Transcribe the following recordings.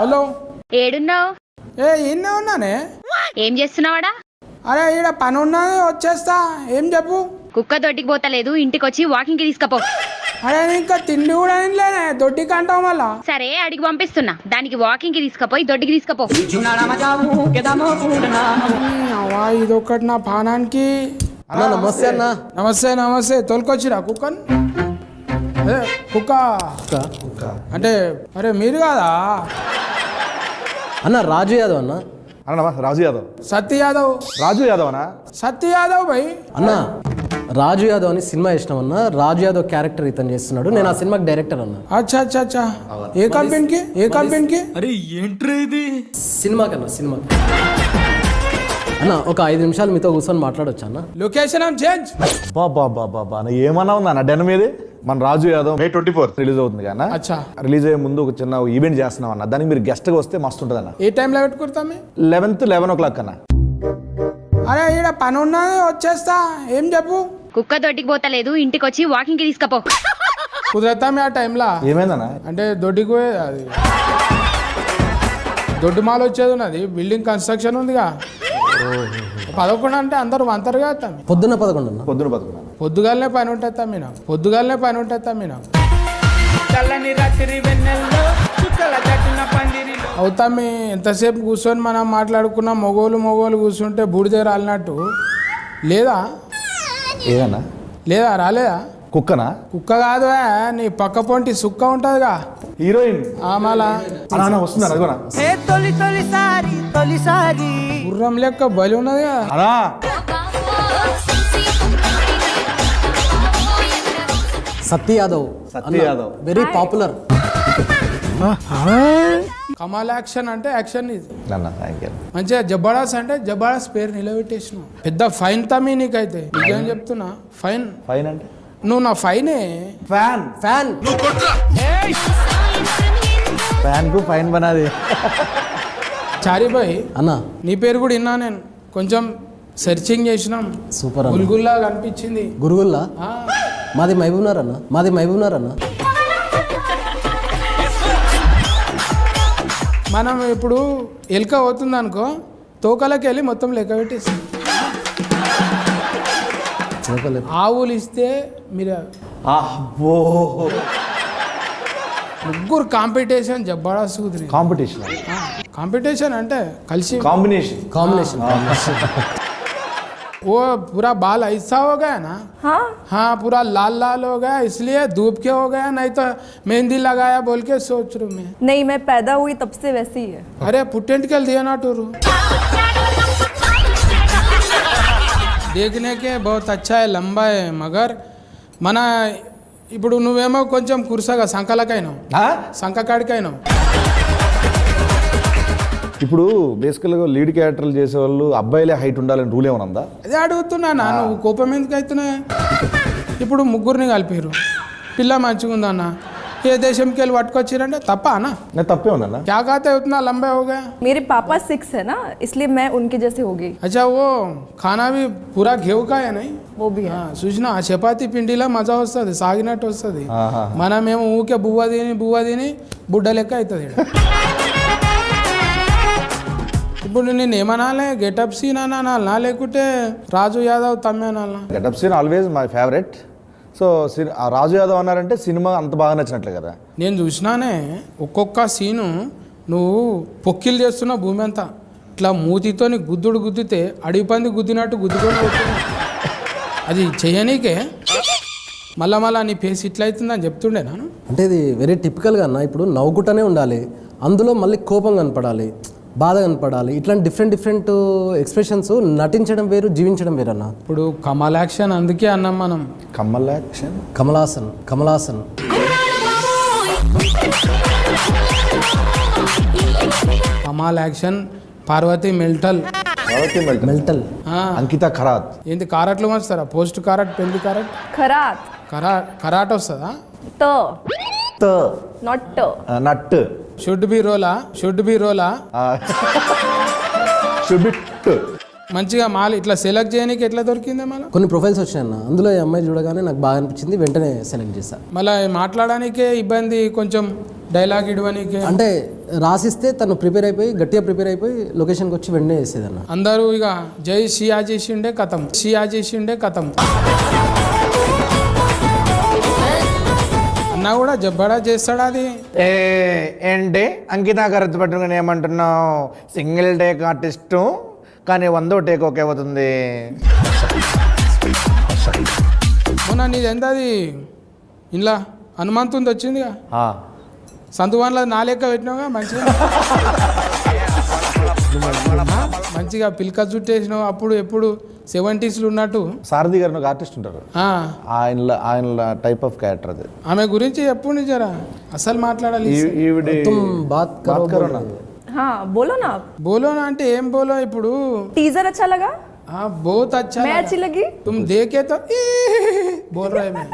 Hello ఏడున్నావు? ఈయనే ఉన్నానే. ఏం చేస్తున్నావాడా? అరే ఈడ పని ఉన్నది వచ్చేస్తా. ఏం చెప్పు? కుక్క దొడ్డికి పోతలేదు, ఇంటికి వచ్చి వాకింగ్ కి తీసుకపో. అరే ఇంకా తిండి కూడా ఏంలేనే, దొడ్డికి అంటావు మళ్ళా. సరే అడిగి పంపిస్తున్నా, దానికి వాకింగ్ కి తీసుకపోయి దొడ్డికి తీసుకపో. అవ్వా ఇదొకటి నా పానానికి. నమస్తే అన్న. నమస్తే నమస్తే. తోలుకొచ్చిరా కుక్కని? అదే కుక్క అంటే అరే మీరు కాదా అన్న? రాజు యాదవ్ అన్న. అన్న రాజు యాదవ్. సత్య యాదవ్. రాజు యాదవ్ అన్నా? సత్య యాదవ్ భయ్. అన్న రాజు యాదవ్ అని సినిమా ఇష్టం అన్న. రాజు యాదవ్ క్యారెక్టర్ ఇతను చేస్తున్నాడు. నేను ఆ సినిమాకి డైరెక్టర్ అన్న. అచ్చా అచ్చా అచ్చా. ఏ కంపెనీకి? ఏ కంపెనీకి? అరే ఏంట్రా ఇది? సినిమాకి అన్న, సినిమాకి. అన్న ఒక 5 నిమిషాలు మీతో కూర్చొని మాట్లాడొచ్చా అన్న? Location change. బాబా ఏమన్నా ఉందా అన్న డెన్ మీది? మన రాజు యాదవ్ May 24 రిలీజ్ అవుతుంది కదా. అచ్చా. రిలీజ్ అయ్యే ముందు ఒక చిన్న ఈవెంట్ చేస్తున్నాం అన్న. దానికి మీరు గెస్ట్ గా వస్తే మస్తు ఉంటుంది అన్న. ఏ టైంలో పెట్టుకుంటామే? 11 o'clock అన్న. అరే ఈడ పని ఉన్నది వచ్చేస్తా. ఏం చెప్పు? కుక్క దొడ్డికి పోతలేదు, ఇంటికి వచ్చి వాకింగ్ కి తీసుకపో. కుదరతామే ఆ టైంలో? ఏమైందన్న? అంటే దొడ్డికి పోయే అది దొడ్డు మాల్ వచ్చేది ఉన్నది, బిల్డింగ్ కన్స్ట్రక్షన్ ఉందిగా. 11 అంటే అందరూ వంతరుగా వస్తాం. పొద్దున్న 11 అన్న. పొద్దున 11. పొద్దుగాలనే పని ఉంటుంది తమ్మి నాకు. పొద్దుగాలనే పని ఉంటుంది తమ్మి నాకు. అవుతామి ఎంతసేపు కూర్చొని మనం మాట్లాడుకున్న మొగోలు కూర్చుంటే బూడిదే రాలినట్టు లేదా? ఏదన్నా? లేదా రాలేదా? కుక్కనా? కుక్క కాదు, నీ పక్క పొంటి సుక్క ఉంటుందిగా, హీరోయిన్. మళ్ళా వస్తున్నారు అదిగోనా? గుర్రం లెక్క బలి ఉన్నదిగా. అనా సత్య యాదవ్. సత్య యాదవ్ వెరీ పాపులర్. కమాల్ యాక్షన్ అంటే యాక్షన్ ఇది. Thank you. మంచిగా జబర్దస్త్ అంటే జబర్దస్త్ పేరు నిలబెట్టేసినావు. పెద్ద ఫైన్ తమ్మి నీకైతే. నిజం చెప్తున్నా. ఫైన్. ఫైన్ అంటే నువ్వు నా ఫైనే. ఫ్యాన్. ఫ్యాన్ ఫ్యాన్ కు ఫైన్ బనాది. చారిబాయ్ అన్న. నీ పేరు కూడా విన్నా నేను. కొంచెం సెర్చింగ్ చేసినాం. సూపర్ అన్న. గుల్గుల్లా కనిపించింది. గురుగుల్లా? మాది మహబూబ్నగర్ అన్న. మాది మహబూబ్నగర్ అన్న. మనం ఇప్పుడు ఎలుక అవుతుంది అనుకో, తోకలకి వెళ్ళి మొత్తం లెక్క పెట్టేసి ఆవులు ఇస్తే మీరు ముగ్గురు కాంపిటీషన్ జబర్దస్త్ కుదిరి. కాంపిటీషన్ అంటే కలిసి కాంబినేషన్. वो पूरा बाल ऐसा हो गया ना? हाँ पूरा लाल हो गया, इसलिए धूप के हो गया, नहीं तो मेहंदी लगाया बोल के सोच रहा मैं. नहीं, मैं पैदा हुई तब से वैसी ही है. अरे पुटेंट कल दिया ना टूरू. देखने के बहुत अच्छा है, लंबा है, मगर मना ఇప్పుడు నువ్వేమో కొంచెం కురుసగా సంకలకైనావు, సంకకాడికైనావు. ఇప్పుడు బేసికల్గా లీడ్ క్యారెక్టర్లు చేసేవాళ్ళు అబ్బాయిలే హైట్ ఉండాలని రూల్ ఏమైనా ఉందా? అదే అడుగుతున్నా. నువ్వు కోపం ఎందుకు అవుతున్నాయి? ఇప్పుడు ముగ్గురిని కలిపారు, పిల్ల మంచిగా ఉందన్న, ఏ దేశంకి వెళ్ళి పట్టుకొచ్చిరంటే తప్ప అన్న? తప్పే ఉందన్న. क्या कहते हैं उतना लंबे हो गए? मेरे पापा 6 है ना, इसलिए मैं उनके जैसे हो गई. अच्छा वो खाना भी पूरा घेव का है नहीं? वो भी है. చూసినా ఆ చపాతి పిండిలో మజా వస్తుంది, సాగినట్టు వస్తుంది. మనమేమో ఊకే బువ్వ తిని బుడ్డ లెక్క అవుతుంది. ఇప్పుడు నేను ఏమనాలే? గెటప్ సీన్ అనాలనా లేకుంటే రాజు యాదవ్ తమ్మే అనాలనా? Getup scene always my favourite. So Raju Yadav అన్నారంటే సినిమా అంత బాగా నచ్చినట్లే కదా. నేను చూసినానే ఒక్కొక్క సీను నువ్వు పొక్కిలు చేస్తున్న భూమి అంతా ఇట్లా మూతితో గుద్దితే అడిగి పంది గుద్దినట్టు గుద్దుకొని పోతున్నావు. అది చెయ్యనీకే మళ్ళా నీ ఫేస్ ఇట్లా అవుతుందని చెప్తుండే నాను. అంటే ఇది వెరీ టిపికల్గా అన్న. ఇప్పుడు నవ్వుకుంటూనే ఉండాలి, అందులో మళ్ళీ కోపం కనపడాలి, బాధ కనపడాలి. ఇట్లాంటి డిఫరెంట్ ఎక్స్ప్రెషన్స్ నటించడం వేరు, జీవించడం వేరు అన్న. ఇప్పుడు కమల్ యాక్షన్ అందుకే అన్నాం మనం. Kamal action, Kamalhaasan. Kamal action. Parvathi Melton. Ankita Kharat. ఏంటి కారట్లు వస్తారా? పోస్ట్ కారట్, పెళ్లి కారట్, కరాట్ వస్తుందా? నట్. షుడ్ బి రోలా. షుడ్ మంచిగా మాల్ ఇట్లా సెలెక్ట్ చేయడానికి ఎట్లా దొరికిందే మళ్ళీ కొన్ని ప్రొఫైల్స్ వచ్చాయి అన్న, అందులో ఈ అమ్మాయి చూడగానే నాకు బాగా అనిపించింది, వెంటనే సెలెక్ట్ చేశాను. మళ్ళీ మాట్లాడడానికే ఇబ్బంది, కొంచెం డైలాగ్ ఇవ్వడానికే. అంటే రాసిస్తే తను ప్రిపేర్ అయిపోయి గట్టిగా ప్రిపేర్ అయిపోయి లొకేషన్కి వచ్చి వెంటనే వేసేదన్న. అందరూ ఇక జై షియా చేసిండే కథం, షియా చేసిండే కథం అన్నా కూడా జబ్బడా చేస్తాడా అది. ఏంటి అంకితా కరెక్ట్ పట్టుకుని ఏమంటున్నావు? సింగిల్ టేక్ ఆర్టిస్టు కానీ 100వ టేక్ ఓకే అవుతుంది. మొన్న నీది ఎంత అది ఇంట్లో హనుమంతుంది వచ్చిందిగా, సంతువాన్లో నా లెక్క పెట్టినావుగా మంచిగా. మంచిగా పిల్క జుట్టేసినావు, అప్పుడు ఎప్పుడు 70s ఉన్నట్టు. సారథి గారు ఒక ఆర్టిస్ట్ ఉంటారు, ఆ, ఆయన టైప్ ఆఫ్ క్యారెక్టర్ అది. ఆమె గురించి ఎప్పుడు నిజరా అసలు మాట్లాడాలి. ఈవిడి तुम बात करो ना. हाँ बोलो ना आप. బోలోనా అంటే ఏం బోలో ఇప్పుడు. टीजर अच्छा लगा? हाँ बहुत अच्छा मैं लगा। अच्छी लगी? तुम देखे तो बोल रहे मैं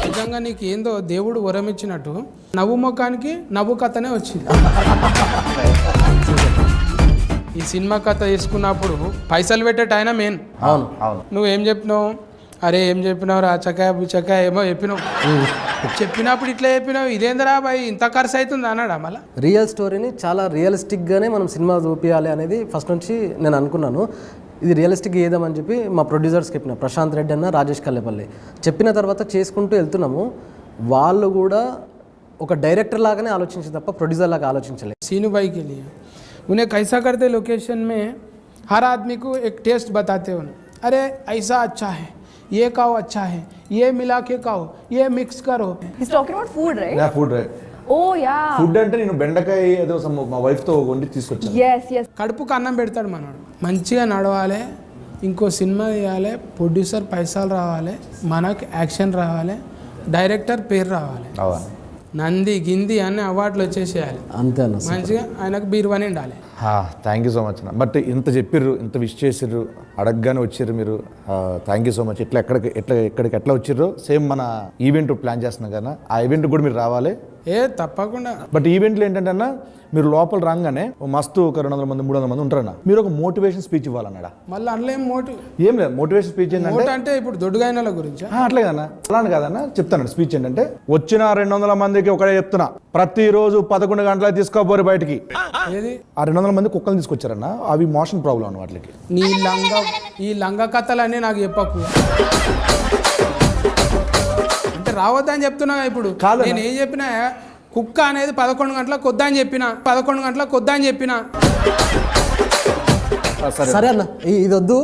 నిజంగా నీకు ఏందో దేవుడు వరం ఇచ్చినట్టు నవ్వు ముఖానికి నవ్వు కథనే వచ్చింది. ఈ సినిమా కథ తీసుకున్నప్పుడు పైసలు పెట్టేట ఆయన మెయిన్. అవును అవును. నువ్వేం చెప్పినావు? అరే ఏం చెప్పినావు రా, చకాయ బుచ్చకాయ ఏమో చెప్పినావు. చెప్పినప్పుడు ఇట్లా చెప్పినావు, ఇదేందరా బాయ్ ఇంత ఖర్చు అవుతుంది అన్నాడా మళ్ళా? రియల్ స్టోరీని చాలా రియలిస్టిక్గానే మనం సినిమా చూపించాలి అనేది ఫస్ట్ నుంచి నేను అనుకున్నాను. ఇది రియలిస్టిక్ ఏదామని చెప్పి మా ప్రొడ్యూసర్స్కి చెప్పిన, ప్రశాంత్ రెడ్డి అన్న, రాజేష్ కల్లేపల్లి చెప్పిన తర్వాత చేసుకుంటూ వెళ్తున్నాము. వాళ్ళు కూడా ఒక డైరెక్టర్ లాగానే ఆలోచించారు తప్ప ప్రొడ్యూసర్ లాగా ఆలోచించలేదు. सीनू भाई के लिए उन्हें कैसा करते लोकेशन में हर आदमी को एक टेस्ट बताते उन्हें, अरे ऐसा अच्छा है, ये खाओ अच्छा है, ये मिला के खाओ, ये मिक्स करो. He's talking about food, right? Food Oh yeah. Food అంటే నేను బెండకాయ ఏదో మా వైఫ్తో వండి తీసుకొచ్చాను. Yes yes. కడుపుకు అన్నం పెడతాడు మనోడు. మంచిగా నడవాలి, ఇంకో సినిమా తీయాలి, ప్రొడ్యూసర్ పైసలు రావాలి, మనకు యాక్షన్ రావాలి, డైరెక్టర్ పేరు రావాలి, అవును. నంది గింది అన్ని అవార్డులు వచ్చేసేయాలి. అంతే అన్న. మంచిగా ఆయనకు బీరువాని ఉండాలి. థ్యాంక్ యూ సో మచ్ అన్న. బట్ ఇంత చెప్పిర్రు, ఇంత విష్ చేసిర్రు, అడగగానే వచ్చిర్రు మీరు. Thank you so much. ఎక్కడికి ఎట్లా వచ్చిర్రు సేమ్ మన ఈవెంట్ ప్లాన్ చేస్తున్నాం కదా, ఆ ఈవెంట్ కూడా మీరు రావాలి. తప్పకుండా. బట్ ఈవెంట్లు ఏంటంటే అన్న, మీరు లోపల రాగానే ఓ మస్తు ఒక 200 మంది 300 మంది ఉంటారన్న, మీరు ఒక మోటివేషన్ స్పీచ్ ఇవ్వాలన్నాడా. మళ్ళీ అందులో ఏం మోటివ్ ఏం లేదు, మోటివేషన్ స్పీచ్ ఏంటంటే అంటే ఇప్పుడు దొడ్డుగాయనల గురించి అట్లే కదన్నా, అలానే కాదన్నా చెప్తాను. స్పీచ్ ఏంటంటే, వచ్చిన 200 మందికి ఒకటే చెప్తున్నా, ప్రతిరోజు 11 గంటలకు తీసుకోపోరు బయటికి. ఏది ఆ 200 మంది కుక్కలు తీసుకొచ్చారన్న, అవి మోషన్ ప్రాబ్లం అన్న వాటికి. ఈ లంగ కథలన్నీ నాకు చెప్పకు. అంటే రావద్దని చెప్తున్నా ఇప్పుడు. నేను ఏం చెప్పినా, కుక్క అనేది 11 గంటలకు కొద్దా అని చెప్పిన, 11 గంటలకు కొద్దా అని చెప్పిన. సరే అన్న, ఇది వద్దు,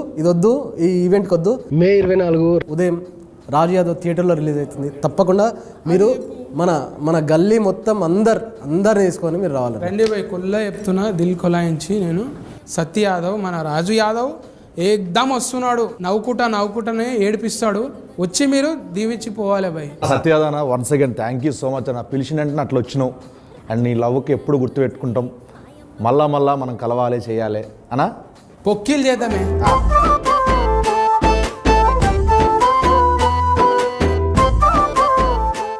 ఈ ఈవెంట్కి వద్దు. May 24 ఉదయం రాజు యాదవ్ థియేటర్లో రిలీజ్ అవుతుంది. తప్పకుండా మీరు మన గల్లీ మొత్తం అందరు వేసుకొని మీరు రావాలి. రండి పోయి కొల్లా చెప్తున్నా, దిల్ కొలాయించి నేను. సత్య యాదవ్, మన రాజు యాదవ్ ఏకదమ్ వస్తున్నాడు, నవ్వుకుంటానే ఏడిపిస్తాడు. వచ్చి మీరు దీవించి పోవాలి భయ్. సత్యాదన once again thank you so much అన్న. పిలిచినంటే అట్లా వచ్చినావు, అండ్ నీ లవ్కి ఎప్పుడు గుర్తుపెట్టుకుంటాం. మళ్ళా మనం కలవాలి, చేయాలి అన్నా. పొక్కిలు చేద్దామే.